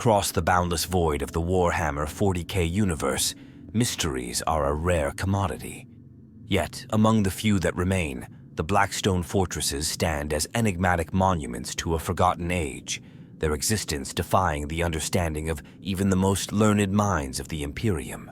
Across the boundless void of the Warhammer 40K universe, mysteries are a rare commodity. Yet, among the few that remain, the Blackstone fortresses stand as enigmatic monuments to a forgotten age, their existence defying the understanding of even the most learned minds of the Imperium.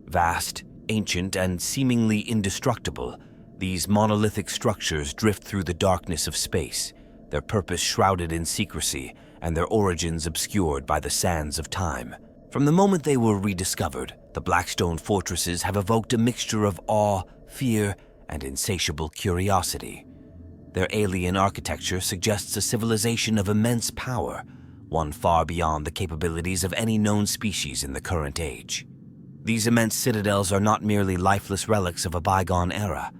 Vast, ancient, and seemingly indestructible, these monolithic structures drift through the darkness of space, their purpose shrouded in secrecy and their origins obscured by the sands of time. From the moment they were rediscovered, the Blackstone fortresses have evoked a mixture of awe, fear, and insatiable curiosity. Their alien architecture suggests a civilization of immense power, one far beyond the capabilities of any known species in the current age. These immense citadels are not merely lifeless relics of a bygone era.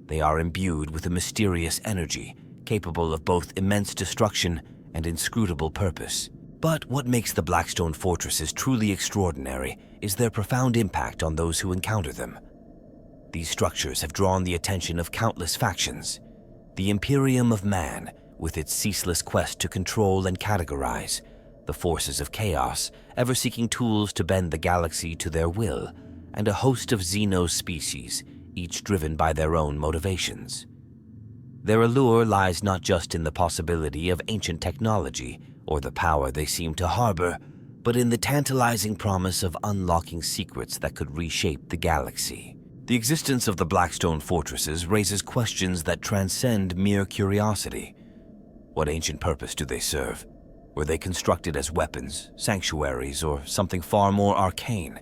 They are imbued with a mysterious energy, capable of both immense destruction and inscrutable purpose. But what makes the Blackstone fortresses truly extraordinary is their profound impact on those who encounter them. These structures have drawn the attention of countless factions. The Imperium of Man, with its ceaseless quest to control and categorize, the forces of chaos, ever seeking tools to bend the galaxy to their will, and a host of Xeno species, each driven by their own motivations. Their allure lies not just in the possibility of ancient technology or the power they seem to harbor, but in the tantalizing promise of unlocking secrets that could reshape the galaxy. The existence of the Blackstone fortresses raises questions that transcend mere curiosity. What ancient purpose do they serve? Were they constructed as weapons, sanctuaries, or something far more arcane?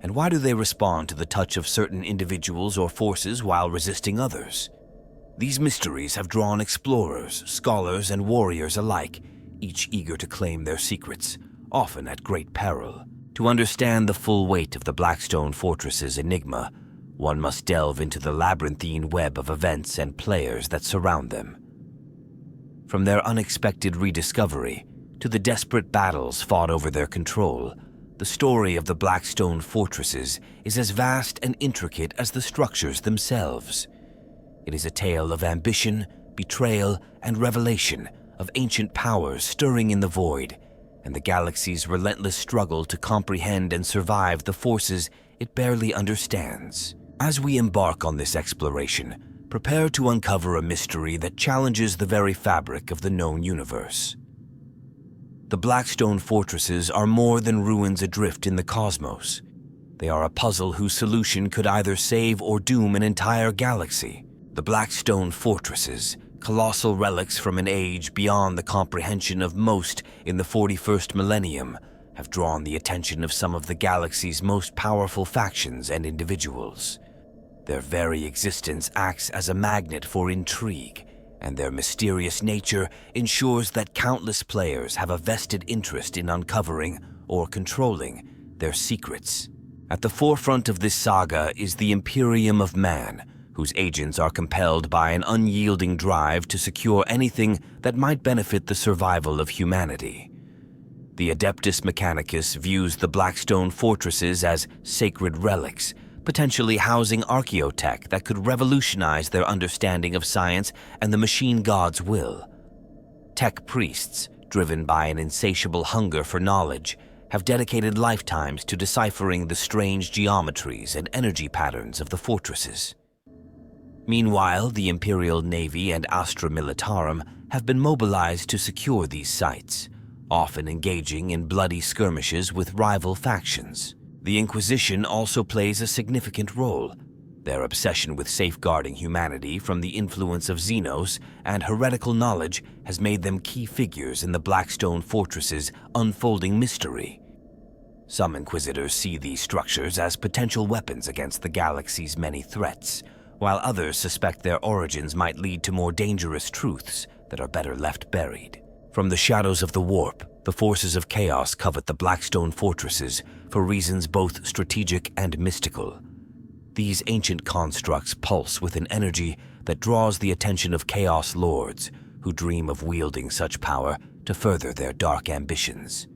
And why do they respond to the touch of certain individuals or forces while resisting others? These mysteries have drawn explorers, scholars, and warriors alike, each eager to claim their secrets, often at great peril. To understand the full weight of the Blackstone fortress's enigma, one must delve into the labyrinthine web of events and players that surround them. From their unexpected rediscovery to the desperate battles fought over their control, the story of the Blackstone fortresses is as vast and intricate as the structures themselves. It is a tale of ambition, betrayal, and revelation, of ancient powers stirring in the void, and the galaxy's relentless struggle to comprehend and survive the forces it barely understands. As we embark on this exploration, prepare to uncover a mystery that challenges the very fabric of the known universe. The Blackstone fortresses are more than ruins adrift in the cosmos. They are a puzzle whose solution could either save or doom an entire galaxy. The Blackstone fortresses, colossal relics from an age beyond the comprehension of most in the 41st millennium, have drawn the attention of some of the galaxy's most powerful factions and individuals. Their very existence acts as a magnet for intrigue, and their mysterious nature ensures that countless players have a vested interest in uncovering or controlling their secrets. At the forefront of this saga is the Imperium of Man, whose agents are compelled by an unyielding drive to secure anything that might benefit the survival of humanity. The Adeptus Mechanicus views the Blackstone fortresses as sacred relics, potentially housing archaeotech that could revolutionize their understanding of science and the machine god's will. Tech priests, driven by an insatiable hunger for knowledge, have dedicated lifetimes to deciphering the strange geometries and energy patterns of the fortresses. Meanwhile, the Imperial Navy and Astra Militarum have been mobilized to secure these sites, often engaging in bloody skirmishes with rival factions. The Inquisition also plays a significant role. Their obsession with safeguarding humanity from the influence of Xenos and heretical knowledge has made them key figures in the Blackstone fortress's unfolding mystery. Some Inquisitors see these structures as potential weapons against the galaxy's many threats, while others suspect their origins might lead to more dangerous truths that are better left buried. From the shadows of the warp, the forces of chaos covet the Blackstone fortresses for reasons both strategic and mystical. These ancient constructs pulse with an energy that draws the attention of Chaos Lords, who dream of wielding such power to further their dark ambitions.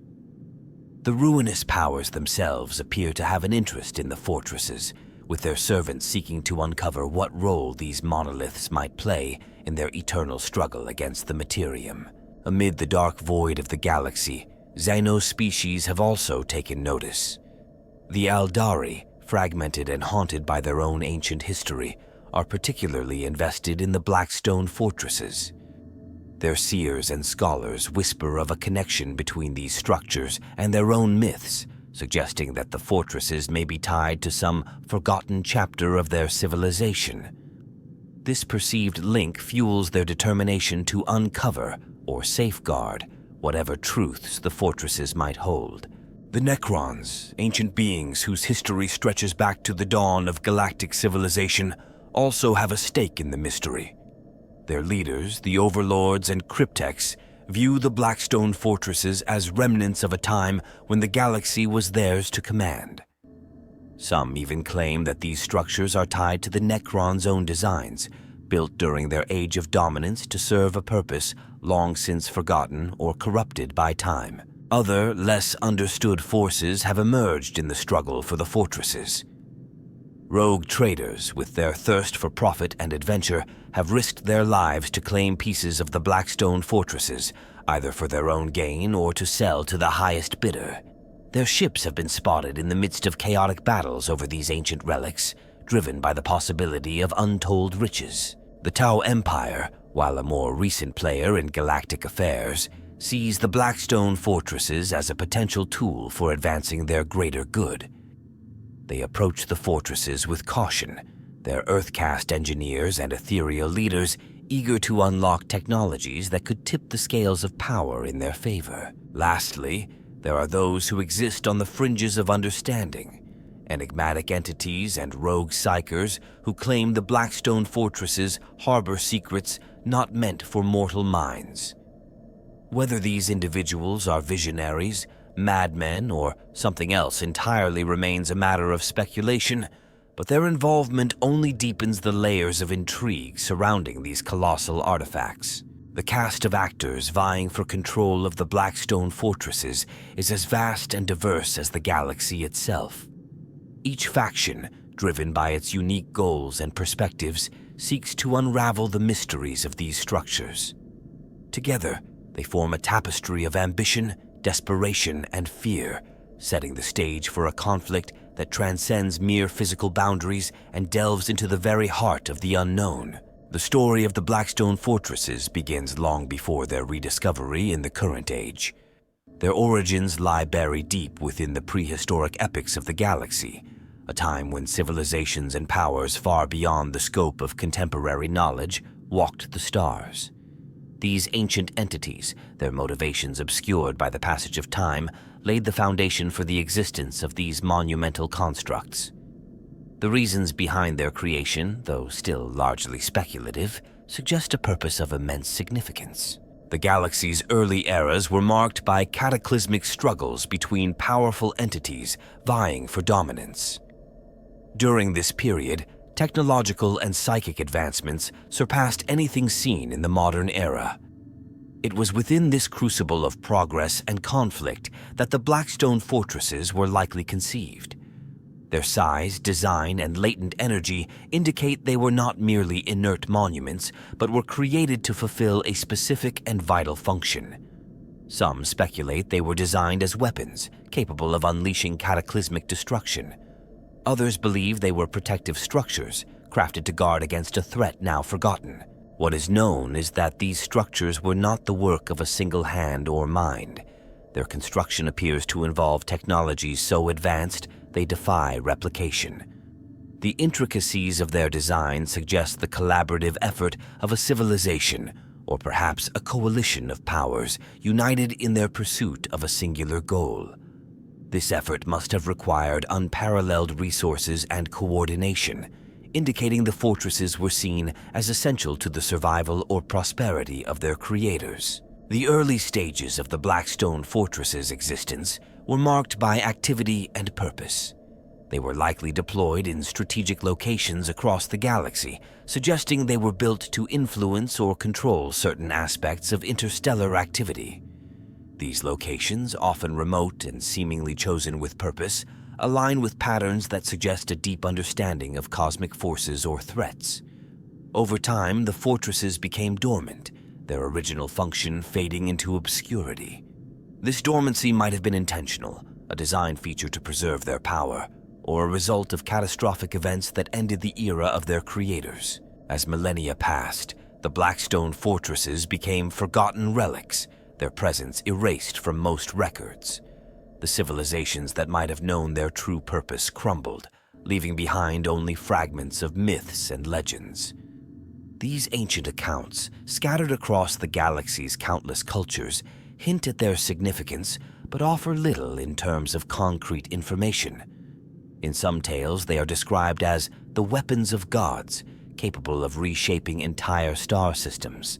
The ruinous powers themselves appear to have an interest in the fortresses, with their servants seeking to uncover what role these monoliths might play in their eternal struggle against the Materium. Amid the dark void of the galaxy, xenospecies have also taken notice. The Aldari, fragmented and haunted by their own ancient history, are particularly invested in the Blackstone fortresses. Their seers and scholars whisper of a connection between these structures and their own myths, suggesting that the fortresses may be tied to some forgotten chapter of their civilization. This perceived link fuels their determination to uncover or safeguard whatever truths the fortresses might hold. The Necrons, ancient beings whose history stretches back to the dawn of galactic civilization, also have a stake in the mystery. Their leaders, the Overlords and Cryptex, view the Blackstone fortresses as remnants of a time when the galaxy was theirs to command. Some even claim that these structures are tied to the Necrons' own designs, built during their age of dominance to serve a purpose long since forgotten or corrupted by time. Other, less understood forces have emerged in the struggle for the fortresses. Rogue traders, with their thirst for profit and adventure, have risked their lives to claim pieces of the Blackstone fortresses, either for their own gain or to sell to the highest bidder. Their ships have been spotted in the midst of chaotic battles over these ancient relics, driven by the possibility of untold riches. The Tau Empire, while a more recent player in galactic affairs, sees the Blackstone fortresses as a potential tool for advancing their greater good. They approach the fortresses with caution, their Earthcast engineers and ethereal leaders eager to unlock technologies that could tip the scales of power in their favor. Lastly, there are those who exist on the fringes of understanding, enigmatic entities and rogue psychers who claim the Blackstone fortresses harbor secrets not meant for mortal minds. Whether these individuals are visionaries, madmen, or something else entirely remains a matter of speculation, but their involvement only deepens the layers of intrigue surrounding these colossal artifacts. The cast of actors vying for control of the Blackstone fortresses is as vast and diverse as the galaxy itself. Each faction, driven by its unique goals and perspectives, seeks to unravel the mysteries of these structures. Together, they form a tapestry of ambition, desperation, and fear, setting the stage for a conflict that transcends mere physical boundaries and delves into the very heart of the unknown. The story of the Blackstone fortresses begins long before their rediscovery in the current age. Their origins lie buried deep within the prehistoric epochs of the galaxy, a time when civilizations and powers far beyond the scope of contemporary knowledge walked the stars. These ancient entities, their motivations obscured by the passage of time, laid the foundation for the existence of these monumental constructs. The reasons behind their creation, though still largely speculative, suggest a purpose of immense significance. The galaxy's early eras were marked by cataclysmic struggles between powerful entities vying for dominance. During this period, technological and psychic advancements surpassed anything seen in the modern era. It was within this crucible of progress and conflict that the Blackstone fortresses were likely conceived. Their size, design, and latent energy indicate they were not merely inert monuments, but were created to fulfill a specific and vital function. Some speculate they were designed as weapons, capable of unleashing cataclysmic destruction. Others believe they were protective structures, crafted to guard against a threat now forgotten. What is known is that these structures were not the work of a single hand or mind. Their construction appears to involve technologies so advanced they defy replication. The intricacies of their design suggest the collaborative effort of a civilization, or perhaps a coalition of powers united in their pursuit of a singular goal. This effort must have required unparalleled resources and coordination, indicating the fortresses were seen as essential to the survival or prosperity of their creators. The early stages of the Blackstone fortresses' existence were marked by activity and purpose. They were likely deployed in strategic locations across the galaxy, suggesting they were built to influence or control certain aspects of interstellar activity. These locations, often remote and seemingly chosen with purpose, align with patterns that suggest a deep understanding of cosmic forces or threats. Over time, the fortresses became dormant, their original function fading into obscurity. This dormancy might have been intentional, a design feature to preserve their power, or a result of catastrophic events that ended the era of their creators. As millennia passed, the Blackstone fortresses became forgotten relics, their presence erased from most records. The civilizations that might have known their true purpose crumbled, leaving behind only fragments of myths and legends. These ancient accounts, scattered across the galaxy's countless cultures, hint at their significance but offer little in terms of concrete information. In some tales, they are described as the weapons of gods, capable of reshaping entire star systems.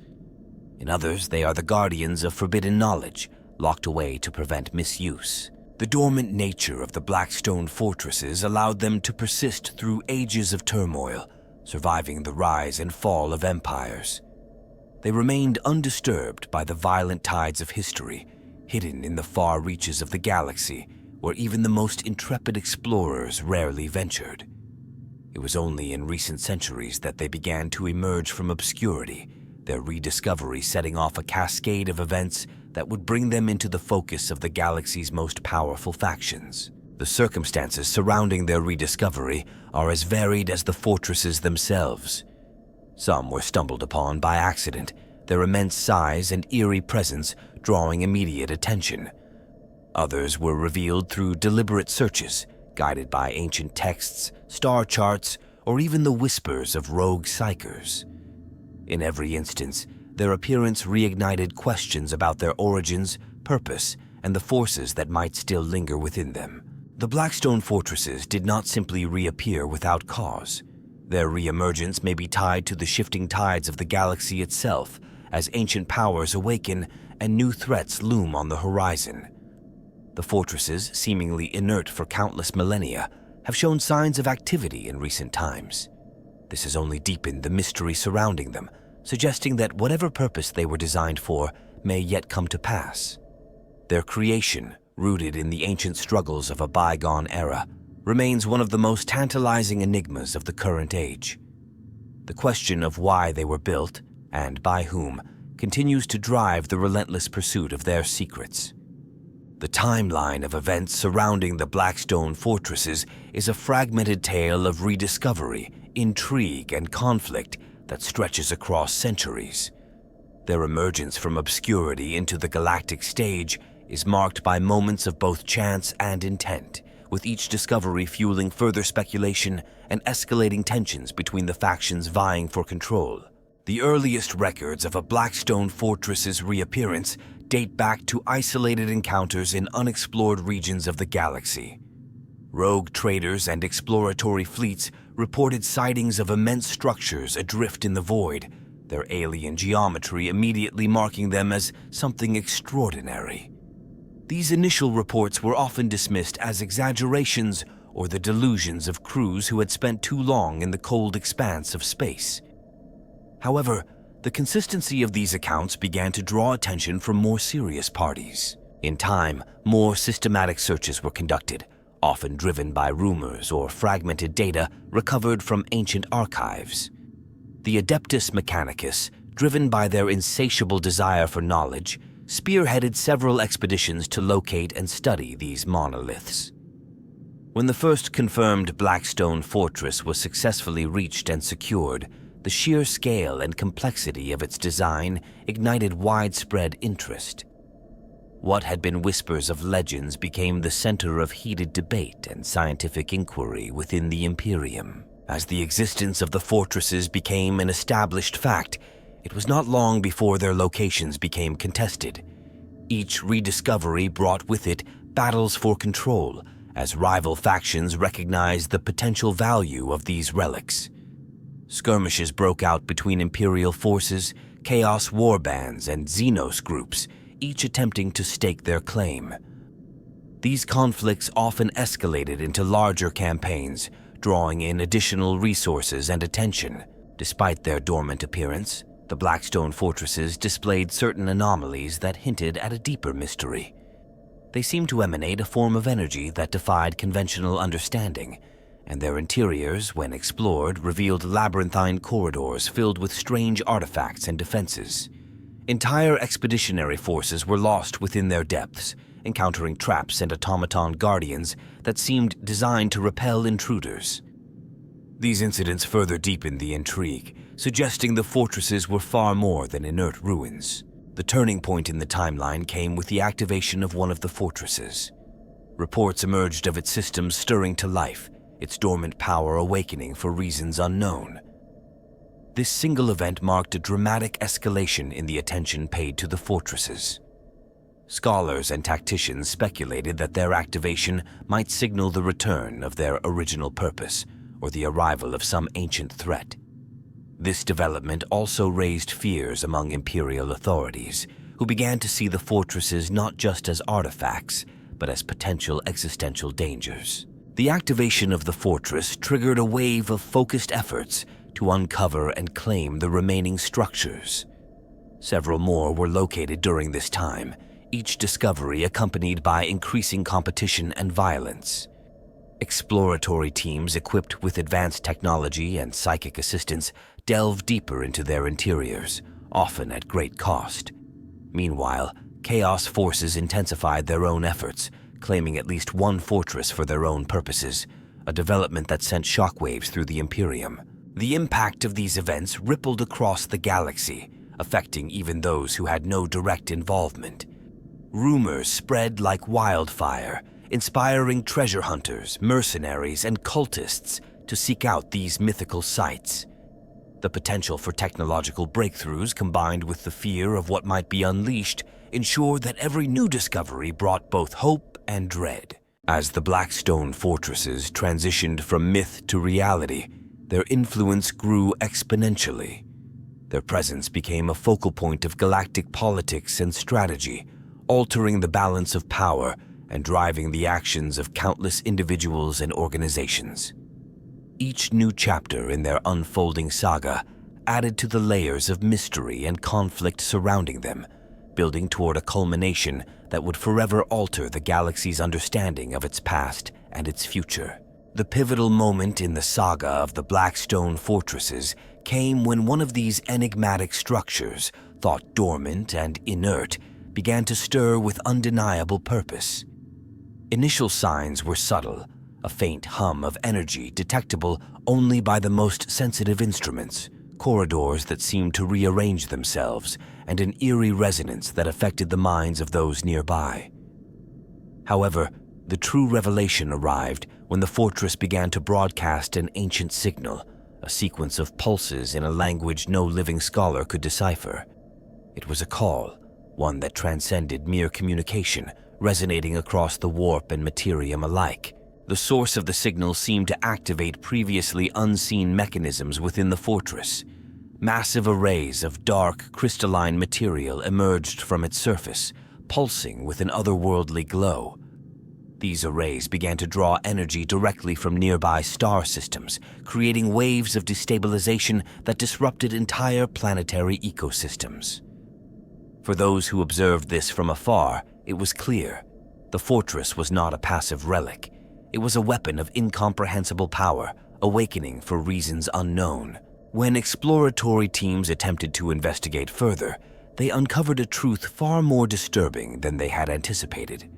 In others, they are the guardians of forbidden knowledge, locked away to prevent misuse. The dormant nature of the Blackstone fortresses allowed them to persist through ages of turmoil, surviving the rise and fall of empires. They remained undisturbed by the violent tides of history, hidden in the far reaches of the galaxy, where even the most intrepid explorers rarely ventured. It was only in recent centuries that they began to emerge from obscurity, their rediscovery setting off a cascade of events that would bring them into the focus of the galaxy's most powerful factions. The circumstances surrounding their rediscovery are as varied as the fortresses themselves. Some were stumbled upon by accident, their immense size and eerie presence drawing immediate attention. Others were revealed through deliberate searches, guided by ancient texts, star charts, or even the whispers of rogue psychers. In every instance, their appearance reignited questions about their origins, purpose, and the forces that might still linger within them. The Blackstone fortresses did not simply reappear without cause. Their reemergence may be tied to the shifting tides of the galaxy itself, as ancient powers awaken and new threats loom on the horizon. The fortresses, seemingly inert for countless millennia, have shown signs of activity in recent times. This has only deepened the mystery surrounding them, suggesting that whatever purpose they were designed for may yet come to pass. Their creation, rooted in the ancient struggles of a bygone era, remains one of the most tantalizing enigmas of the current age. The question of why they were built, and by whom, continues to drive the relentless pursuit of their secrets. The timeline of events surrounding the Blackstone fortresses is a fragmented tale of rediscovery, intrigue, and conflict that stretches across centuries. Their emergence from obscurity into the galactic stage is marked by moments of both chance and intent, with each discovery fueling further speculation and escalating tensions between the factions vying for control. The earliest records of a Blackstone fortress's reappearance date back to isolated encounters in unexplored regions of the galaxy. Rogue traders and exploratory fleets reported sightings of immense structures adrift in the void, their alien geometry immediately marking them as something extraordinary. These initial reports were often dismissed as exaggerations or the delusions of crews who had spent too long in the cold expanse of space. However, the consistency of these accounts began to draw attention from more serious parties. In time, more systematic searches were conducted, often driven by rumors or fragmented data recovered from ancient archives. The Adeptus Mechanicus, driven by their insatiable desire for knowledge, spearheaded several expeditions to locate and study these monoliths. When the first confirmed Blackstone fortress was successfully reached and secured, the sheer scale and complexity of its design ignited widespread interest. What had been whispers of legends became the center of heated debate and scientific inquiry within the Imperium. As the existence of the fortresses became an established fact, it was not long before their locations became contested. Each rediscovery brought with it battles for control, as rival factions recognized the potential value of these relics. Skirmishes broke out between Imperial forces, Chaos warbands, and Xenos groups, each attempting to stake their claim. These conflicts often escalated into larger campaigns, drawing in additional resources and attention. Despite their dormant appearance, the Blackstone fortresses displayed certain anomalies that hinted at a deeper mystery. They seemed to emanate a form of energy that defied conventional understanding, and their interiors, when explored, revealed labyrinthine corridors filled with strange artifacts and defenses. Entire expeditionary forces were lost within their depths, encountering traps and automaton guardians that seemed designed to repel intruders. These incidents further deepened the intrigue, suggesting the fortresses were far more than inert ruins. The turning point in the timeline came with the activation of one of the fortresses. Reports emerged of its systems stirring to life, its dormant power awakening for reasons unknown. This single event marked a dramatic escalation in the attention paid to the fortresses. Scholars and tacticians speculated that their activation might signal the return of their original purpose or the arrival of some ancient threat. This development also raised fears among imperial authorities, who began to see the fortresses not just as artifacts, but as potential existential dangers. The activation of the fortress triggered a wave of focused efforts to uncover and claim the remaining structures. Several more were located during this time, each discovery accompanied by increasing competition and violence. Exploratory teams equipped with advanced technology and psychic assistance delved deeper into their interiors, often at great cost. Meanwhile, Chaos forces intensified their own efforts, claiming at least one fortress for their own purposes, a development that sent shockwaves through the Imperium. The impact of these events rippled across the galaxy, affecting even those who had no direct involvement. Rumors spread like wildfire, inspiring treasure hunters, mercenaries, and cultists to seek out these mythical sites. The potential for technological breakthroughs combined with the fear of what might be unleashed ensured that every new discovery brought both hope and dread. As the Blackstone fortresses transitioned from myth to reality, their influence grew exponentially. Their presence became a focal point of galactic politics and strategy, altering the balance of power and driving the actions of countless individuals and organizations. Each new chapter in their unfolding saga added to the layers of mystery and conflict surrounding them, building toward a culmination that would forever alter the galaxy's understanding of its past and its future. The pivotal moment in the saga of the Blackstone fortresses came when one of these enigmatic structures, thought dormant and inert, began to stir with undeniable purpose. Initial signs were subtle, a faint hum of energy detectable only by the most sensitive instruments, corridors that seemed to rearrange themselves, and an eerie resonance that affected the minds of those nearby. However, the true revelation arrived when the fortress began to broadcast an ancient signal, a sequence of pulses in a language no living scholar could decipher. It was a call, one that transcended mere communication, resonating across the warp and materium alike. The source of the signal seemed to activate previously unseen mechanisms within the fortress. Massive arrays of dark, crystalline material emerged from its surface, pulsing with an otherworldly glow. These arrays began to draw energy directly from nearby star systems, creating waves of destabilization that disrupted entire planetary ecosystems. For those who observed this from afar, it was clear. The fortress was not a passive relic. It was a weapon of incomprehensible power, awakening for reasons unknown. When exploratory teams attempted to investigate further, they uncovered a truth far more disturbing than they had anticipated.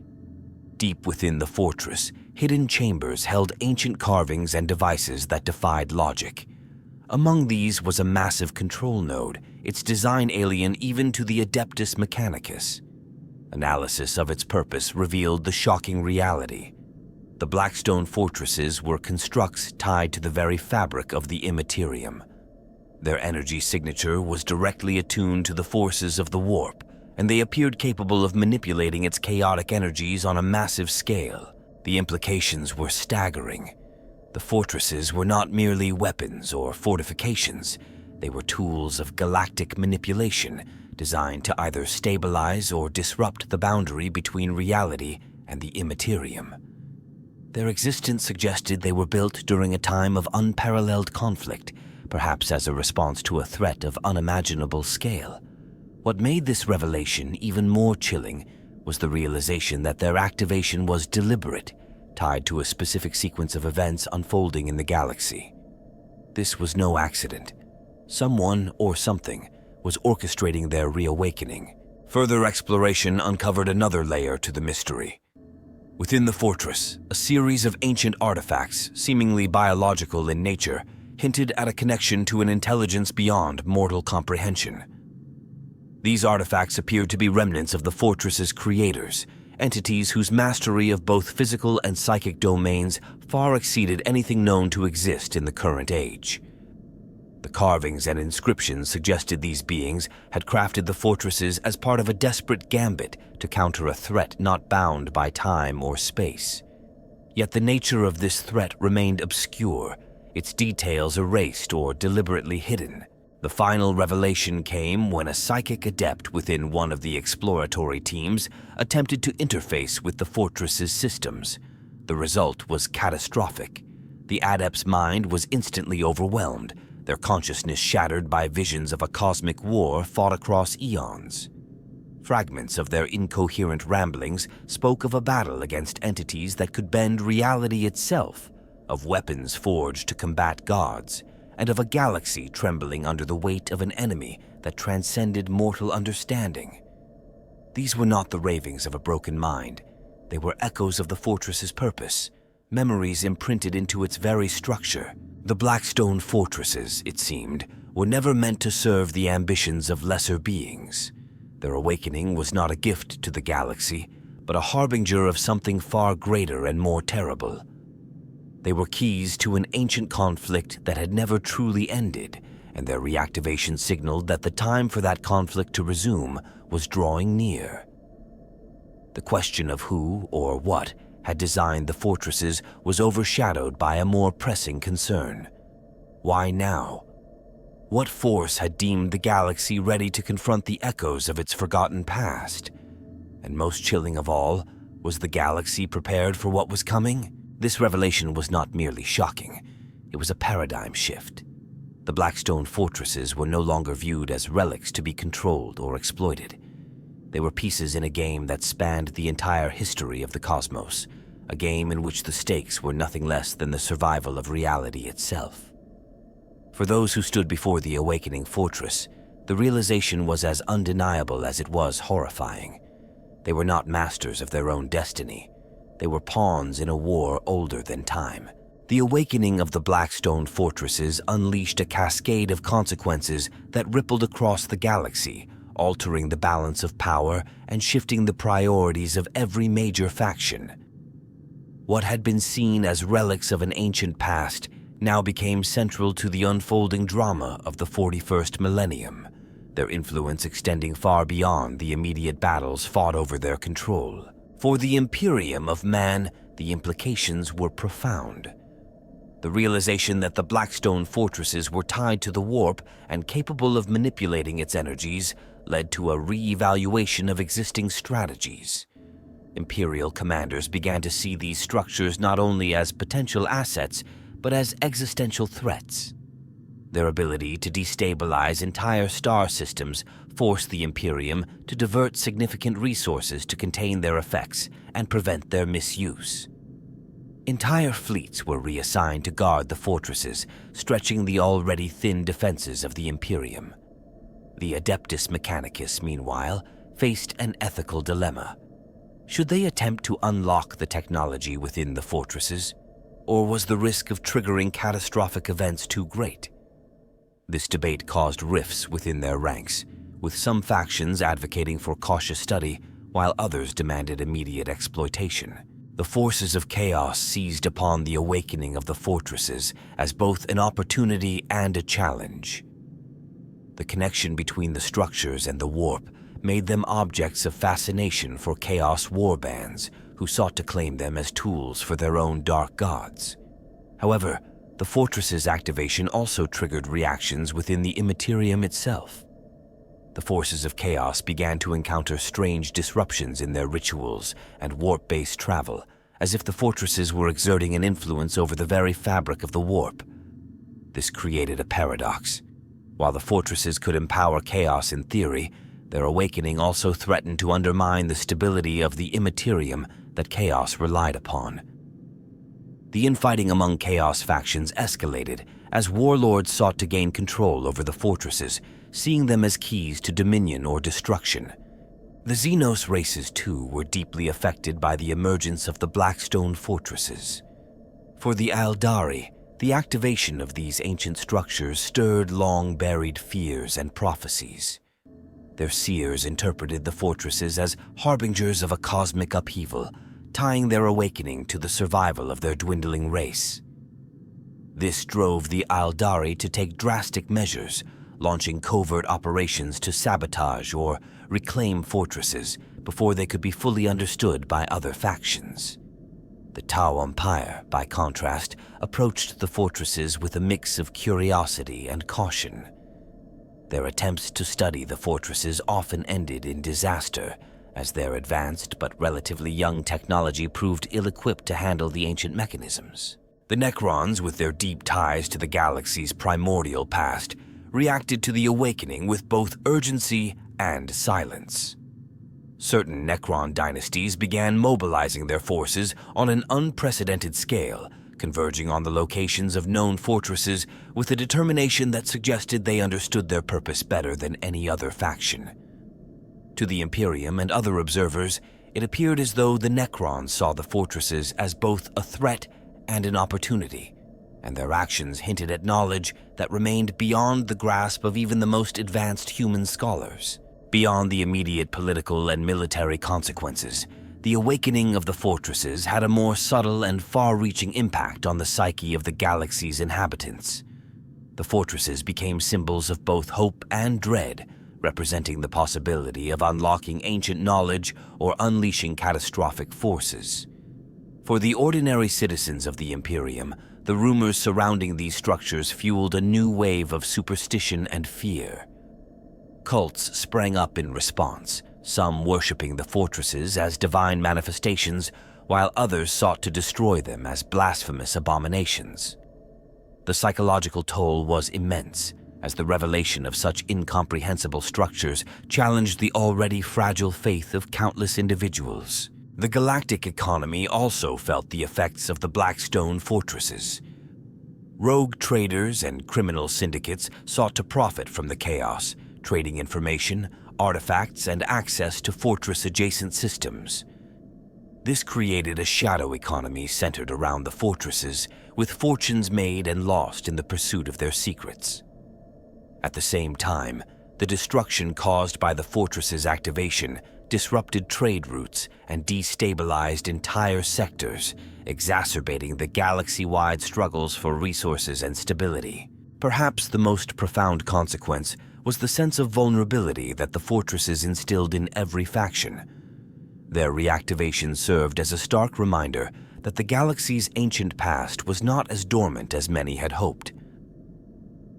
Deep within the fortress, hidden chambers held ancient carvings and devices that defied logic. Among these was a massive control node, its design alien even to the Adeptus Mechanicus. Analysis of its purpose revealed the shocking reality. The Blackstone fortresses were constructs tied to the very fabric of the immaterium. Their energy signature was directly attuned to the forces of the warp, and they appeared capable of manipulating its chaotic energies on a massive scale. The implications were staggering. The fortresses were not merely weapons or fortifications. They were tools of galactic manipulation, designed to either stabilize or disrupt the boundary between reality and the immaterium. Their existence suggested they were built during a time of unparalleled conflict, perhaps as a response to a threat of unimaginable scale. What made this revelation even more chilling was the realization that their activation was deliberate, tied to a specific sequence of events unfolding in the galaxy. This was no accident. Someone or something was orchestrating their reawakening. Further exploration uncovered another layer to the mystery. Within the fortress, a series of ancient artifacts, seemingly biological in nature, hinted at a connection to an intelligence beyond mortal comprehension. These artifacts appeared to be remnants of the fortress's creators, entities whose mastery of both physical and psychic domains far exceeded anything known to exist in the current age. The carvings and inscriptions suggested these beings had crafted the fortresses as part of a desperate gambit to counter a threat not bound by time or space. Yet the nature of this threat remained obscure, its details erased or deliberately hidden. The final revelation came when a psychic adept within one of the exploratory teams attempted to interface with the fortress's systems. The result was catastrophic. The adept's mind was instantly overwhelmed, their consciousness shattered by visions of a cosmic war fought across eons. Fragments of their incoherent ramblings spoke of a battle against entities that could bend reality itself, of weapons forged to combat gods, and of a galaxy trembling under the weight of an enemy that transcended mortal understanding. These were not the ravings of a broken mind. They were echoes of the fortress's purpose, memories imprinted into its very structure. The Blackstone fortresses, it seemed, were never meant to serve the ambitions of lesser beings. Their awakening was not a gift to the galaxy, but a harbinger of something far greater and more terrible. They were keys to an ancient conflict that had never truly ended, and their reactivation signaled that the time for that conflict to resume was drawing near. The question of who or what had designed the fortresses was overshadowed by a more pressing concern. Why now? What force had deemed the galaxy ready to confront the echoes of its forgotten past? And most chilling of all, was the galaxy prepared for what was coming? This revelation was not merely shocking, it was a paradigm shift. The Blackstone fortresses were no longer viewed as relics to be controlled or exploited. They were pieces in a game that spanned the entire history of the cosmos, a game in which the stakes were nothing less than the survival of reality itself. For those who stood before the awakening fortress, the realization was as undeniable as it was horrifying. They were not masters of their own destiny. They were pawns in a war older than time. The awakening of the Blackstone fortresses unleashed a cascade of consequences that rippled across the galaxy, altering the balance of power and shifting the priorities of every major faction. What had been seen as relics of an ancient past now became central to the unfolding drama of the 41st millennium, their influence extending far beyond the immediate battles fought over their control. For the Imperium of man, the implications were profound. The realization that the Blackstone fortresses were tied to the warp and capable of manipulating its energies led to a re-evaluation of existing strategies. Imperial commanders began to see these structures not only as potential assets, but as existential threats. Their ability to destabilize entire star systems forced the Imperium to divert significant resources to contain their effects and prevent their misuse. Entire fleets were reassigned to guard the fortresses, stretching the already thin defenses of the Imperium. The Adeptus Mechanicus, meanwhile, faced an ethical dilemma. Should they attempt to unlock the technology within the fortresses, or was the risk of triggering catastrophic events too great? This debate caused rifts within their ranks, with some factions advocating for cautious study while others demanded immediate exploitation. The forces of chaos seized upon the awakening of the fortresses as both an opportunity and a challenge. The connection between the structures and the warp made them objects of fascination for chaos warbands who sought to claim them as tools for their own dark gods. However, the fortress's activation also triggered reactions within the Immaterium itself. The forces of chaos began to encounter strange disruptions in their rituals and warp-based travel, as if the fortresses were exerting an influence over the very fabric of the warp. This created a paradox. While the fortresses could empower chaos in theory, their awakening also threatened to undermine the stability of the Immaterium that chaos relied upon. The infighting among chaos factions escalated as warlords sought to gain control over the fortresses, seeing them as keys to dominion or destruction. The Xenos races, too, were deeply affected by the emergence of the Blackstone fortresses. For the Aldari, the activation of these ancient structures stirred long-buried fears and prophecies. Their seers interpreted the fortresses as harbingers of a cosmic upheaval, tying their awakening to the survival of their dwindling race. This drove the Aldari to take drastic measures, launching covert operations to sabotage or reclaim fortresses before they could be fully understood by other factions. The Tau Empire, by contrast, approached the fortresses with a mix of curiosity and caution. Their attempts to study the fortresses often ended in disaster, as their advanced but relatively young technology proved ill-equipped to handle the ancient mechanisms. The Necrons, with their deep ties to the galaxy's primordial past, reacted to the awakening with both urgency and silence. Certain Necron dynasties began mobilizing their forces on an unprecedented scale, converging on the locations of known fortresses with a determination that suggested they understood their purpose better than any other faction. To the Imperium and other observers, it appeared as though the Necrons saw the fortresses as both a threat and an opportunity, and their actions hinted at knowledge that remained beyond the grasp of even the most advanced human scholars. Beyond the immediate political and military consequences, the awakening of the fortresses had a more subtle and far-reaching impact on the psyche of the galaxy's inhabitants. The fortresses became symbols of both hope and dread, representing the possibility of unlocking ancient knowledge or unleashing catastrophic forces. For the ordinary citizens of the Imperium, the rumors surrounding these structures fueled a new wave of superstition and fear. Cults sprang up in response, some worshipping the fortresses as divine manifestations, while others sought to destroy them as blasphemous abominations. The psychological toll was immense, as the revelation of such incomprehensible structures challenged the already fragile faith of countless individuals. The galactic economy also felt the effects of the Blackstone fortresses. Rogue traders and criminal syndicates sought to profit from the chaos, trading information, artifacts, and access to fortress-adjacent systems. This created a shadow economy centered around the fortresses, with fortunes made and lost in the pursuit of their secrets. At the same time, the destruction caused by the fortress's activation disrupted trade routes and destabilized entire sectors, exacerbating the galaxy-wide struggles for resources and stability. Perhaps the most profound consequence was the sense of vulnerability that the fortresses instilled in every faction. Their reactivation served as a stark reminder that the galaxy's ancient past was not as dormant as many had hoped.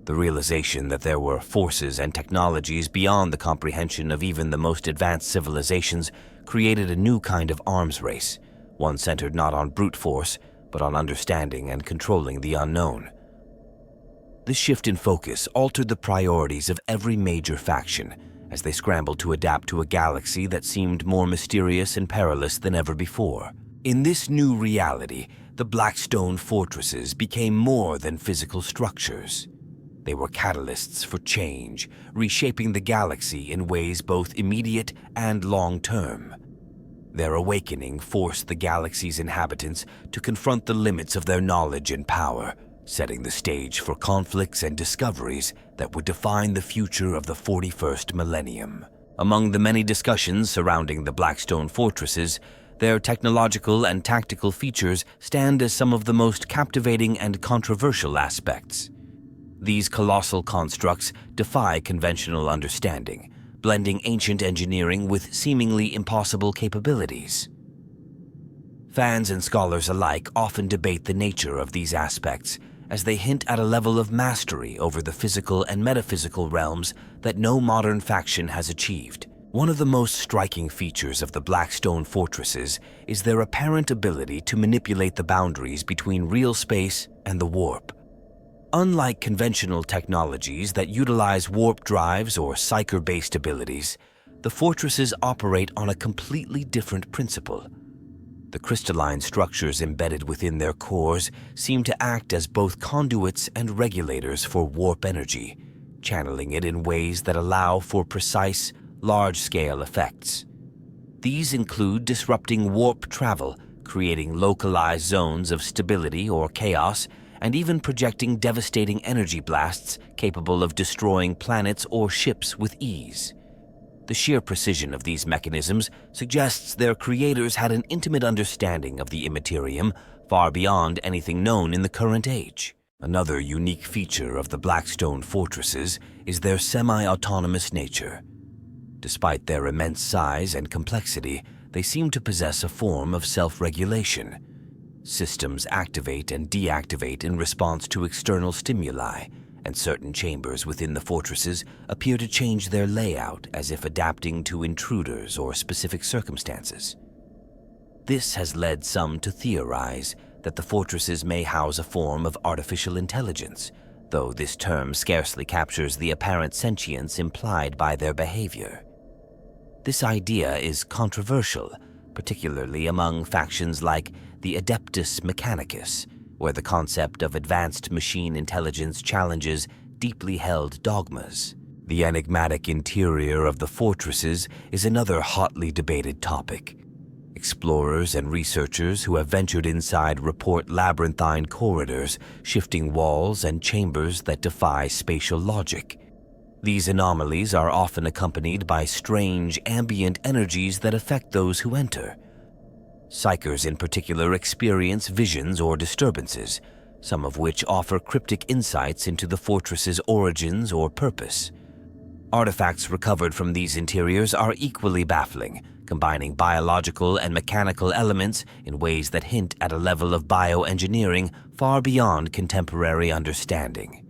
The realization that there were forces and technologies beyond the comprehension of even the most advanced civilizations created a new kind of arms race, one centered not on brute force, but on understanding and controlling the unknown. This shift in focus altered the priorities of every major faction as they scrambled to adapt to a galaxy that seemed more mysterious and perilous than ever before. In this new reality, the Blackstone fortresses became more than physical structures. They were catalysts for change, reshaping the galaxy in ways both immediate and long-term. Their awakening forced the galaxy's inhabitants to confront the limits of their knowledge and power, setting the stage for conflicts and discoveries that would define the future of the 41st millennium. Among the many discussions surrounding the Blackstone fortresses, their technological and tactical features stand as some of the most captivating and controversial aspects. These colossal constructs defy conventional understanding, blending ancient engineering with seemingly impossible capabilities. Fans and scholars alike often debate the nature of these aspects, as they hint at a level of mastery over the physical and metaphysical realms that no modern faction has achieved. One of the most striking features of the Blackstone fortresses is their apparent ability to manipulate the boundaries between real space and the warp. Unlike conventional technologies that utilize warp drives or psyker-based abilities, the fortresses operate on a completely different principle. The crystalline structures embedded within their cores seem to act as both conduits and regulators for warp energy, channeling it in ways that allow for precise, large-scale effects. These include disrupting warp travel, creating localized zones of stability or chaos, and even projecting devastating energy blasts capable of destroying planets or ships with ease. The sheer precision of these mechanisms suggests their creators had an intimate understanding of the immaterium far beyond anything known in the current age. Another unique feature of the Blackstone fortresses is their semi-autonomous nature. Despite their immense size and complexity, they seem to possess a form of self-regulation. Systems activate and deactivate in response to external stimuli, and certain chambers within the fortresses appear to change their layout as if adapting to intruders or specific circumstances. This has led some to theorize that the fortresses may house a form of artificial intelligence, though this term scarcely captures the apparent sentience implied by their behavior. This idea is controversial, particularly among factions like the Adeptus Mechanicus, where the concept of advanced machine intelligence challenges deeply held dogmas. The enigmatic interior of the fortresses is another hotly debated topic. Explorers and researchers who have ventured inside report labyrinthine corridors, shifting walls, and chambers that defy spatial logic. These anomalies are often accompanied by strange ambient energies that affect those who enter. Psychers in particular experience visions or disturbances, some of which offer cryptic insights into the fortress's origins or purpose. Artifacts recovered from these interiors are equally baffling, combining biological and mechanical elements in ways that hint at a level of bioengineering far beyond contemporary understanding.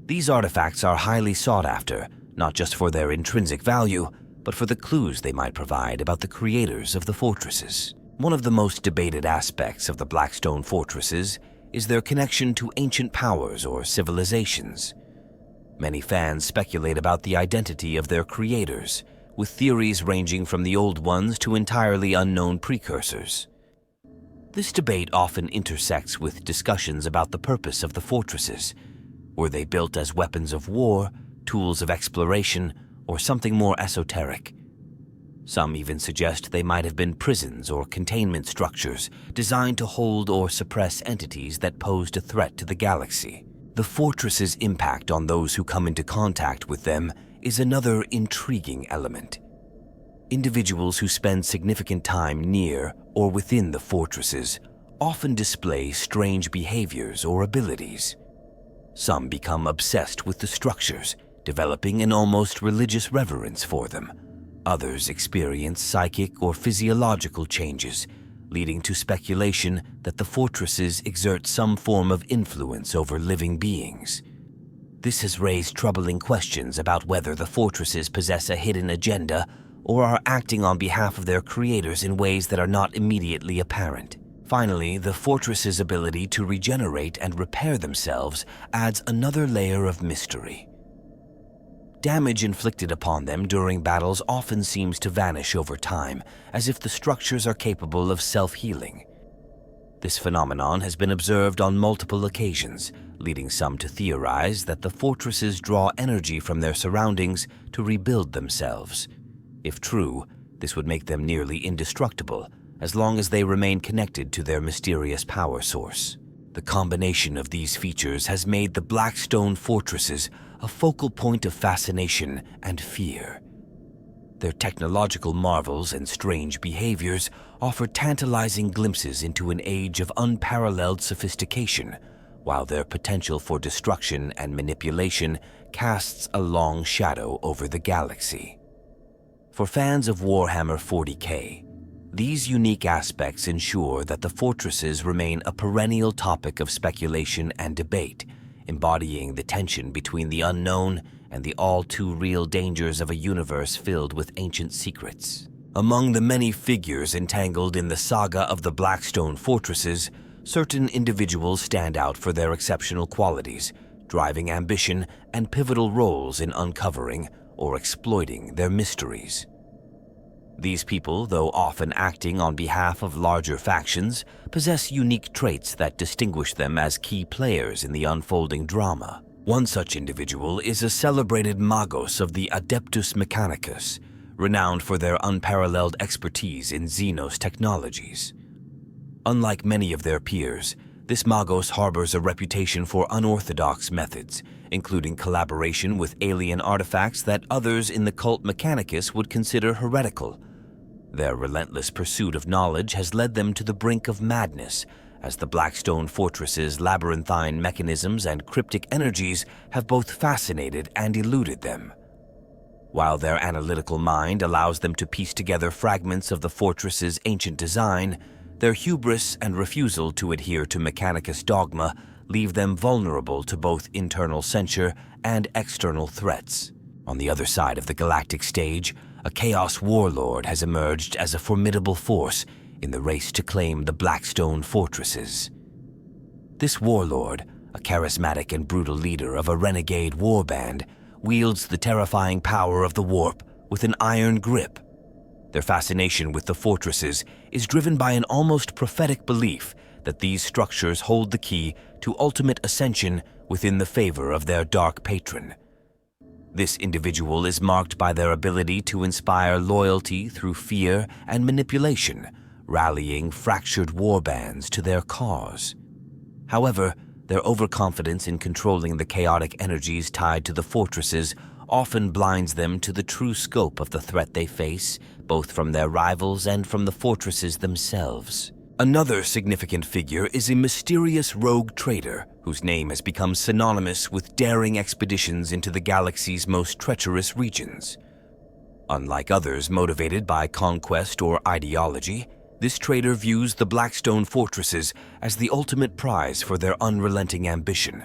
These artifacts are highly sought after, not just for their intrinsic value, but for the clues they might provide about the creators of the fortresses. One of the most debated aspects of the Blackstone fortresses is their connection to ancient powers or civilizations. Many fans speculate about the identity of their creators, with theories ranging from the old ones to entirely unknown precursors. This debate often intersects with discussions about the purpose of the fortresses. Were they built as weapons of war, tools of exploration, or something more esoteric? Some even suggest they might have been prisons or containment structures designed to hold or suppress entities that posed a threat to the galaxy. The fortress's impact on those who come into contact with them is another intriguing element. Individuals who spend significant time near or within the fortresses often display strange behaviors or abilities. Some become obsessed with the structures, developing an almost religious reverence for them. Others experience psychic or physiological changes, leading to speculation that the fortresses exert some form of influence over living beings. This has raised troubling questions about whether the fortresses possess a hidden agenda or are acting on behalf of their creators in ways that are not immediately apparent. Finally, the fortress's ability to regenerate and repair themselves adds another layer of mystery. Damage inflicted upon them during battles often seems to vanish over time, as if the structures are capable of self-healing. This phenomenon has been observed on multiple occasions, leading some to theorize that the fortresses draw energy from their surroundings to rebuild themselves. If true, this would make them nearly indestructible, as long as they remain connected to their mysterious power source. The combination of these features has made the Blackstone fortresses a focal point of fascination and fear. Their technological marvels and strange behaviors offer tantalizing glimpses into an age of unparalleled sophistication, while their potential for destruction and manipulation casts a long shadow over the galaxy. For fans of Warhammer 40K, these unique aspects ensure that the fortresses remain a perennial topic of speculation and debate, embodying the tension between the unknown and the all-too-real dangers of a universe filled with ancient secrets. Among the many figures entangled in the saga of the Blackstone fortresses, certain individuals stand out for their exceptional qualities, driving ambition and pivotal roles in uncovering or exploiting their mysteries. These people, though often acting on behalf of larger factions, possess unique traits that distinguish them as key players in the unfolding drama. One such individual is a celebrated magos of the Adeptus Mechanicus, renowned for their unparalleled expertise in Xenos technologies. Unlike many of their peers, this magos harbors a reputation for unorthodox methods, including collaboration with alien artifacts that others in the cult Mechanicus would consider heretical. Their relentless pursuit of knowledge has led them to the brink of madness, as the Blackstone fortress's labyrinthine mechanisms and cryptic energies have both fascinated and eluded them. While their analytical mind allows them to piece together fragments of the fortress's ancient design, their hubris and refusal to adhere to Mechanicus dogma leave them vulnerable to both internal censure and external threats. On the other side of the galactic stage, a Chaos warlord has emerged as a formidable force in the race to claim the Blackstone fortresses. This warlord, a charismatic and brutal leader of a renegade warband, wields the terrifying power of the warp with an iron grip. Their fascination with the fortresses is driven by an almost prophetic belief that these structures hold the key to ultimate ascension within the favor of their dark patron. This individual is marked by their ability to inspire loyalty through fear and manipulation, rallying fractured warbands to their cause. However, their overconfidence in controlling the chaotic energies tied to the fortresses often blinds them to the true scope of the threat they face, both from their rivals and from the fortresses themselves. Another significant figure is a mysterious rogue trader whose name has become synonymous with daring expeditions into the galaxy's most treacherous regions. Unlike others motivated by conquest or ideology, this trader views the Blackstone fortresses as the ultimate prize for their unrelenting ambition.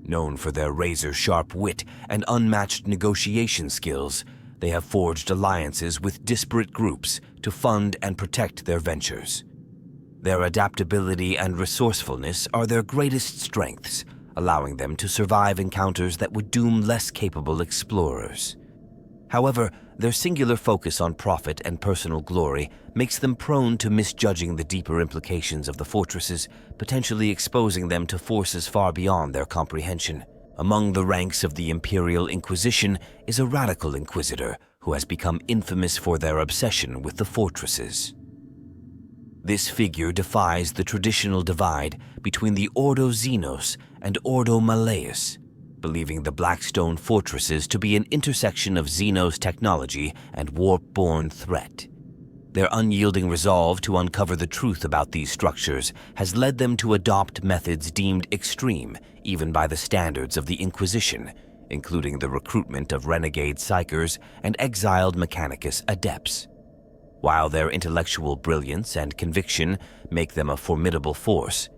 Known for their razor-sharp wit and unmatched negotiation skills, they have forged alliances with disparate groups to fund and protect their ventures. Their adaptability and resourcefulness are their greatest strengths, allowing them to survive encounters that would doom less capable explorers. However, their singular focus on profit and personal glory makes them prone to misjudging the deeper implications of the fortresses, potentially exposing them to forces far beyond their comprehension. Among the ranks of the Imperial Inquisition is a radical inquisitor who has become infamous for their obsession with the fortresses. This figure defies the traditional divide between the Ordo Xenos and Ordo Malleus, believing the Blackstone fortresses to be an intersection of Xenos technology and warp-born threat. Their unyielding resolve to uncover the truth about these structures has led them to adopt methods deemed extreme even by the standards of the Inquisition, including the recruitment of renegade psychers and exiled Mechanicus adepts. While their intellectual brilliance and conviction make them a formidable force,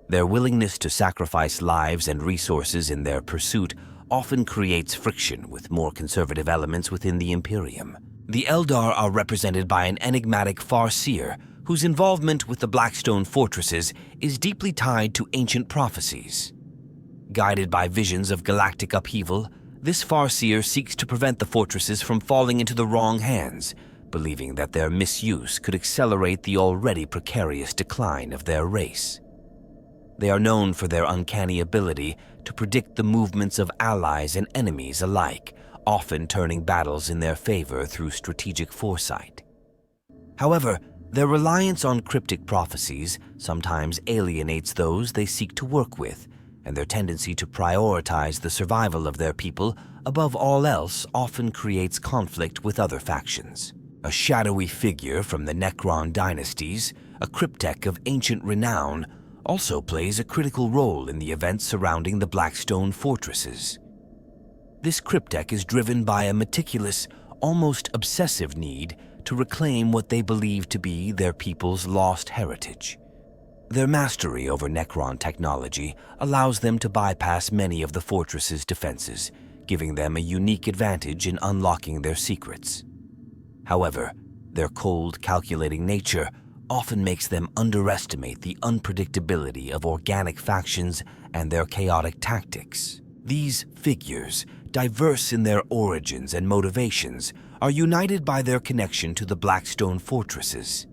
their willingness to sacrifice lives and resources in their pursuit often creates friction with more conservative elements within the Imperium. The Eldar are represented by an enigmatic Farseer whose involvement with the Blackstone fortresses is deeply tied to ancient prophecies. Guided by visions of galactic upheaval, this Farseer seeks to prevent the fortresses from falling into the wrong hands, believing that their misuse could accelerate the already precarious decline of their race. They are known for their uncanny ability to predict the movements of allies and enemies alike, often turning battles in their favor through strategic foresight. However, their reliance on cryptic prophecies sometimes alienates those they seek to work with, and their tendency to prioritize the survival of their people above all else often creates conflict with other factions. A shadowy figure from the Necron dynasties, a cryptech of ancient renown, also plays a critical role in the events surrounding the Blackstone fortresses. This cryptech is driven by a meticulous, almost obsessive need to reclaim what they believe to be their people's lost heritage. Their mastery over Necron technology allows them to bypass many of the fortress's defenses, giving them a unique advantage in unlocking their secrets. However, their cold, calculating nature often makes them underestimate the unpredictability of organic factions and their chaotic tactics. These figures, diverse in their origins and motivations, are united by their connection to the Blackstone fortresses.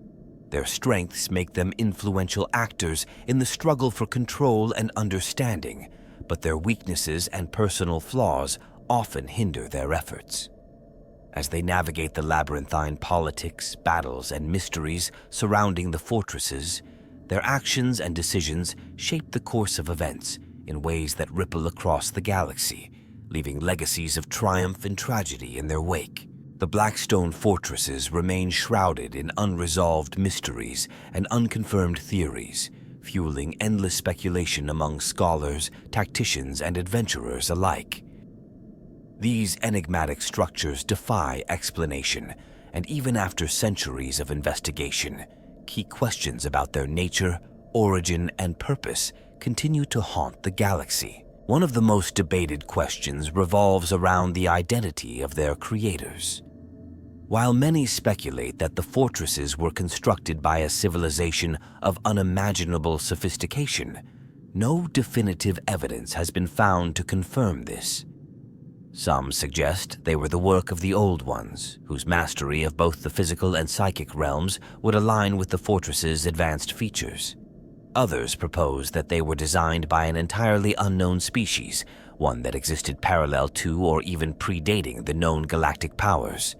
Their strengths make them influential actors in the struggle for control and understanding, but their weaknesses and personal flaws often hinder their efforts. As they navigate the labyrinthine politics, battles, and mysteries surrounding the fortresses, their actions and decisions shape the course of events in ways that ripple across the galaxy, leaving legacies of triumph and tragedy in their wake. The Blackstone fortresses remain shrouded in unresolved mysteries and unconfirmed theories, fueling endless speculation among scholars, tacticians, and adventurers alike. These enigmatic structures defy explanation, and even after centuries of investigation, key questions about their nature, origin, and purpose continue to haunt the galaxy. One of the most debated questions revolves around the identity of their creators. While many speculate that the fortresses were constructed by a civilization of unimaginable sophistication, no definitive evidence has been found to confirm this. Some suggest they were the work of the Old Ones, whose mastery of both the physical and psychic realms would align with the fortress's advanced features. Others propose that they were designed by an entirely unknown species, one that existed parallel to or even predating the known galactic powers.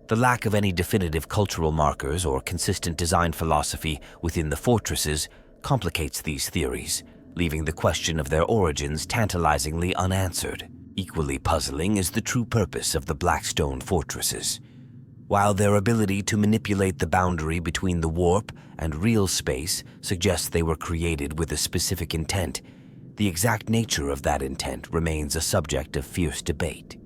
The lack of any definitive cultural markers or consistent design philosophy within the fortresses complicates these theories, leaving the question of their origins tantalizingly unanswered. Equally puzzling is the true purpose of the Blackstone fortresses. While their ability to manipulate the boundary between the warp and real space suggests they were created with a specific intent, the exact nature of that intent remains a subject of fierce debate.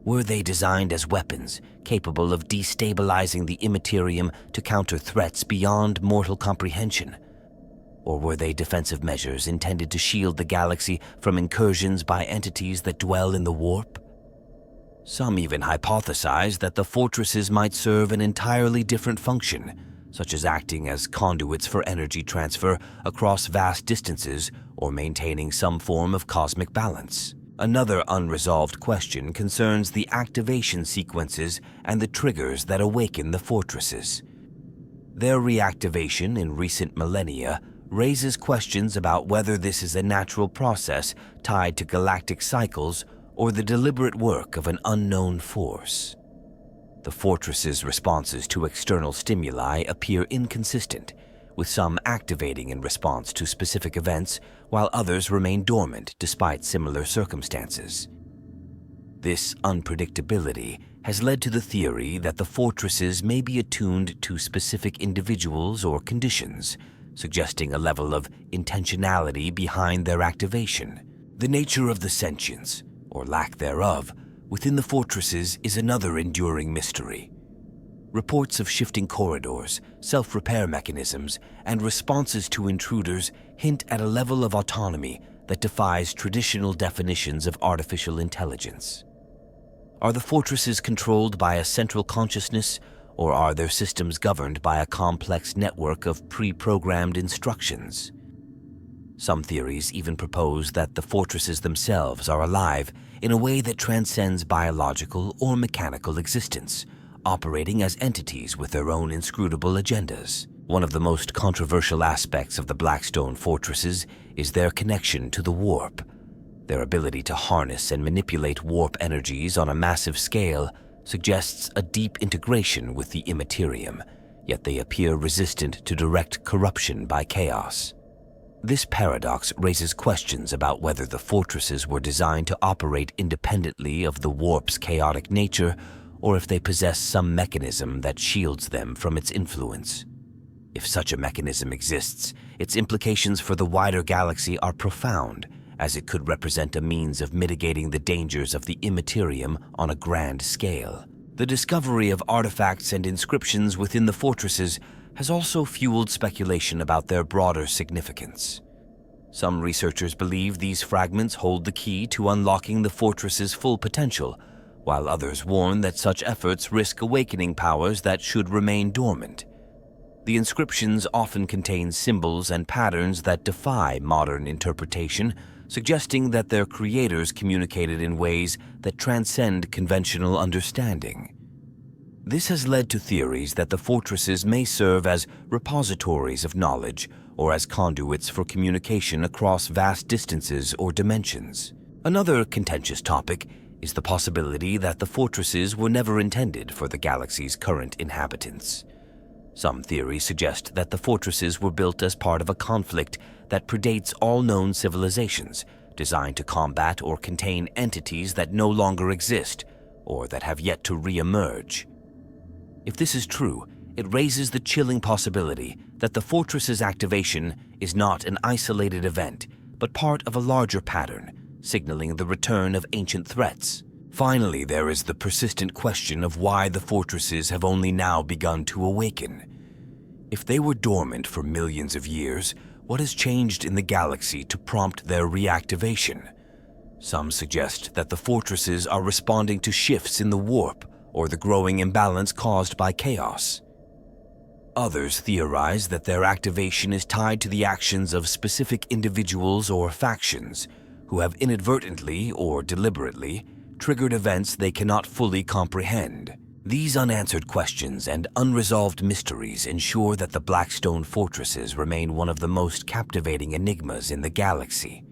Were they designed as weapons, capable of destabilizing the immaterium to counter threats beyond mortal comprehension? Or were they defensive measures intended to shield the galaxy from incursions by entities that dwell in the warp? Some even hypothesize that the fortresses might serve an entirely different function, such as acting as conduits for energy transfer across vast distances or maintaining some form of cosmic balance. Another unresolved question concerns the activation sequences and the triggers that awaken the fortresses. Their reactivation in recent millennia raises questions about whether this is a natural process tied to galactic cycles or the deliberate work of an unknown force. The fortress's responses to external stimuli appear inconsistent, with some activating in response to specific events while others remain dormant despite similar circumstances. This unpredictability has led to the theory that the fortresses may be attuned to specific individuals or conditions, suggesting a level of intentionality behind their activation. The nature of the sentience, or lack thereof, within the fortresses is another enduring mystery. Reports of shifting corridors, self-repair mechanisms, and responses to intruders hint at a level of autonomy that defies traditional definitions of artificial intelligence. Are the fortresses controlled by a central consciousness, or are their systems governed by a complex network of pre-programmed instructions? Some theories even propose that the fortresses themselves are alive in a way that transcends biological or mechanical existence, operating as entities with their own inscrutable agendas. One of the most controversial aspects of the Blackstone fortresses is their connection to the warp. Their ability to harness and manipulate warp energies on a massive scale suggests a deep integration with the immaterium, yet they appear resistant to direct corruption by chaos. This paradox raises questions about whether the fortresses were designed to operate independently of the warp's chaotic nature, or if they possess some mechanism that shields them from its influence. If such a mechanism exists, its implications for the wider galaxy are profound, as it could represent a means of mitigating the dangers of the immaterium on a grand scale. The discovery of artifacts and inscriptions within the fortresses has also fueled speculation about their broader significance. Some researchers believe these fragments hold the key to unlocking the fortress's full potential, while others warn that such efforts risk awakening powers that should remain dormant. The inscriptions often contain symbols and patterns that defy modern interpretation, suggesting that their creators communicated in ways that transcend conventional understanding. This has led to theories that the fortresses may serve as repositories of knowledge or as conduits for communication across vast distances or dimensions. Another contentious topic is the possibility that the fortresses were never intended for the galaxy's current inhabitants. Some theories suggest that the fortresses were built as part of a conflict that predates all known civilizations, designed to combat or contain entities that no longer exist or that have yet to re-emerge. If this is true, it raises the chilling possibility that the fortress's activation is not an isolated event, but part of a larger pattern, signaling the return of ancient threats. Finally, there is the persistent question of why the fortresses have only now begun to awaken. If they were dormant for millions of years, what has changed in the galaxy to prompt their reactivation? Some suggest that the fortresses are responding to shifts in the warp or the growing imbalance caused by chaos. Others theorize that their activation is tied to the actions of specific individuals or factions who have inadvertently or deliberately triggered events they cannot fully comprehend. These unanswered questions and unresolved mysteries ensure that the Blackstone fortresses remain one of the most captivating enigmas in the galaxy.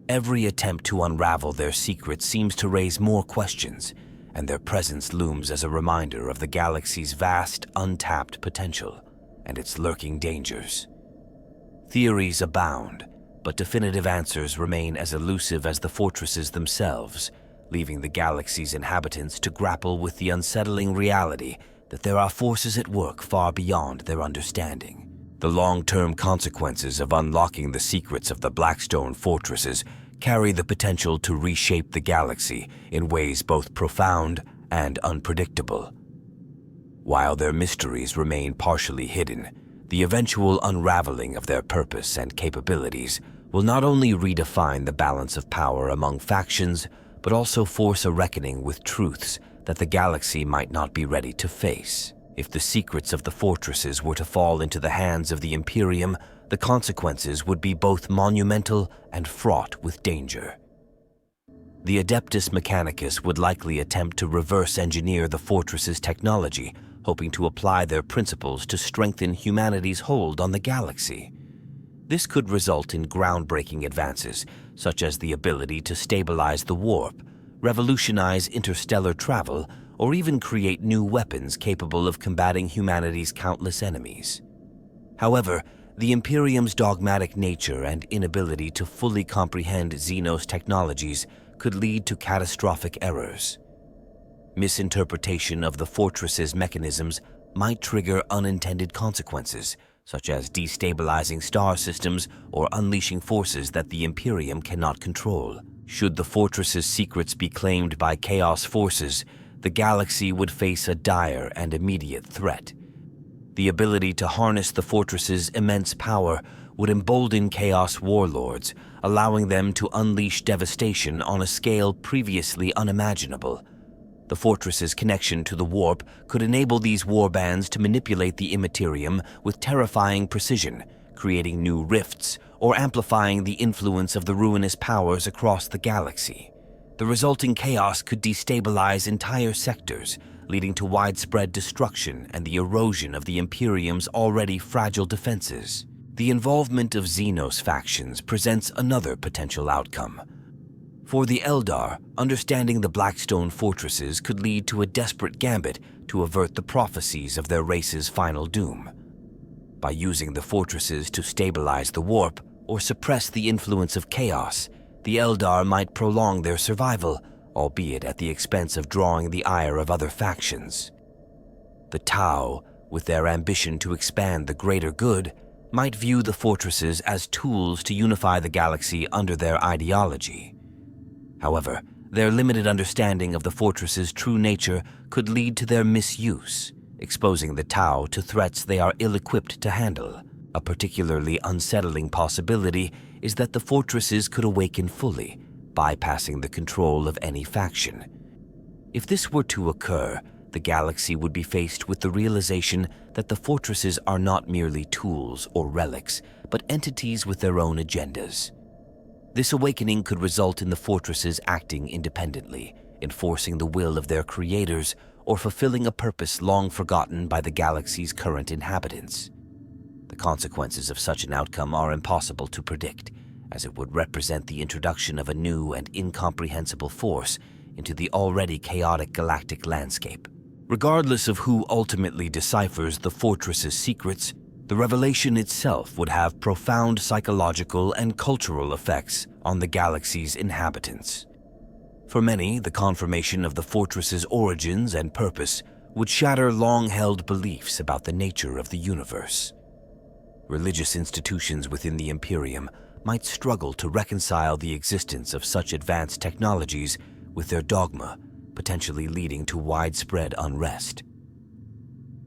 Every attempt to unravel their secrets seems to raise more questions, and their presence looms as a reminder of the galaxy's vast, untapped potential and its lurking dangers. Theories abound, but definitive answers remain as elusive as the fortresses themselves, leaving the galaxy's inhabitants to grapple with the unsettling reality that there are forces at work far beyond their understanding. The long-term consequences of unlocking the secrets of the Blackstone fortresses carry the potential to reshape the galaxy in ways both profound and unpredictable. While their mysteries remain partially hidden, the eventual unraveling of their purpose and capabilities will not only redefine the balance of power among factions, but also force a reckoning with truths that the galaxy might not be ready to face. If the secrets of the fortresses were to fall into the hands of the Imperium, the consequences would be both monumental and fraught with danger. The Adeptus Mechanicus would likely attempt to reverse engineer the fortress's technology, hoping to apply their principles to strengthen humanity's hold on the galaxy. This could result in groundbreaking advances, such as the ability to stabilize the warp, revolutionize interstellar travel, or even create new weapons capable of combating humanity's countless enemies. However, the Imperium's dogmatic nature and inability to fully comprehend Xenos technologies could lead to catastrophic errors. Misinterpretation of the fortress's mechanisms might trigger unintended consequences, such as destabilizing star systems or unleashing forces that the Imperium cannot control. Should the fortress's secrets be claimed by Chaos forces, the galaxy would face a dire and immediate threat. The ability to harness the fortress's immense power would embolden Chaos warlords, allowing them to unleash devastation on a scale previously unimaginable. The fortress's connection to the warp could enable these warbands to manipulate the immaterium with terrifying precision, creating new rifts or amplifying the influence of the ruinous powers across the galaxy. The resulting chaos could destabilize entire sectors, leading to widespread destruction and the erosion of the Imperium's already fragile defenses. The involvement of Xenos factions presents another potential outcome. For the Eldar, understanding the Blackstone fortresses could lead to a desperate gambit to avert the prophecies of their race's final doom. By using the fortresses to stabilize the warp or suppress the influence of chaos, the Eldar might prolong their survival, albeit at the expense of drawing the ire of other factions. The Tau, with their ambition to expand the greater good, might view the fortresses as tools to unify the galaxy under their ideology. However, their limited understanding of the fortress's true nature could lead to their misuse, exposing the Tau to threats they are ill-equipped to handle. A particularly unsettling possibility is that the fortresses could awaken fully, bypassing the control of any faction. If this were to occur, the galaxy would be faced with the realization that the fortresses are not merely tools or relics, but entities with their own agendas. This awakening could result in the fortresses acting independently, enforcing the will of their creators, or fulfilling a purpose long forgotten by the galaxy's current inhabitants. The consequences of such an outcome are impossible to predict, as it would represent the introduction of a new and incomprehensible force into the already chaotic galactic landscape. Regardless of who ultimately deciphers the fortress's secrets, the revelation itself would have profound psychological and cultural effects on the galaxy's inhabitants. For many, the confirmation of the fortress's origins and purpose would shatter long-held beliefs about the nature of the universe. Religious institutions within the Imperium might struggle to reconcile the existence of such advanced technologies with their dogma, potentially leading to widespread unrest.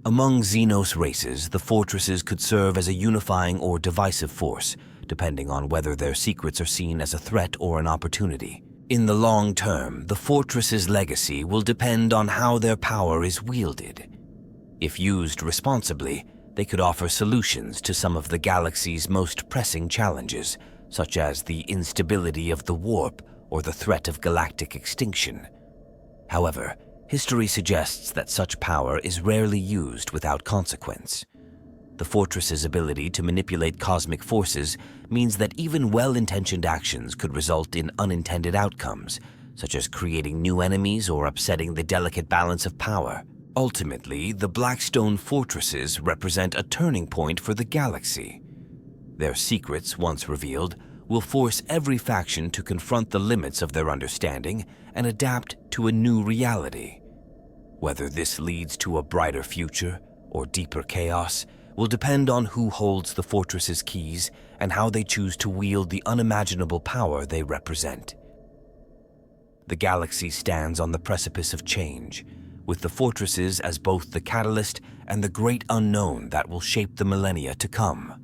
Among Xenos races, the fortresses could serve as a unifying or divisive force, depending on whether their secrets are seen as a threat or an opportunity. In the long term, the fortress's legacy will depend on how their power is wielded. If used responsibly, they could offer solutions to some of the galaxy's most pressing challenges, such as the instability of the warp or the threat of galactic extinction. However, history suggests that such power is rarely used without consequence. The fortress's ability to manipulate cosmic forces means that even well-intentioned actions could result in unintended outcomes, such as creating new enemies or upsetting the delicate balance of power. Ultimately, the Blackstone fortresses represent a turning point for the galaxy. Their secrets, once revealed, will force every faction to confront the limits of their understanding and adapt to a new reality. Whether this leads to a brighter future or deeper chaos will depend on who holds the fortress's keys and how they choose to wield the unimaginable power they represent. The galaxy stands on the precipice of change, with the fortresses as both the catalyst and the great unknown that will shape the millennia to come.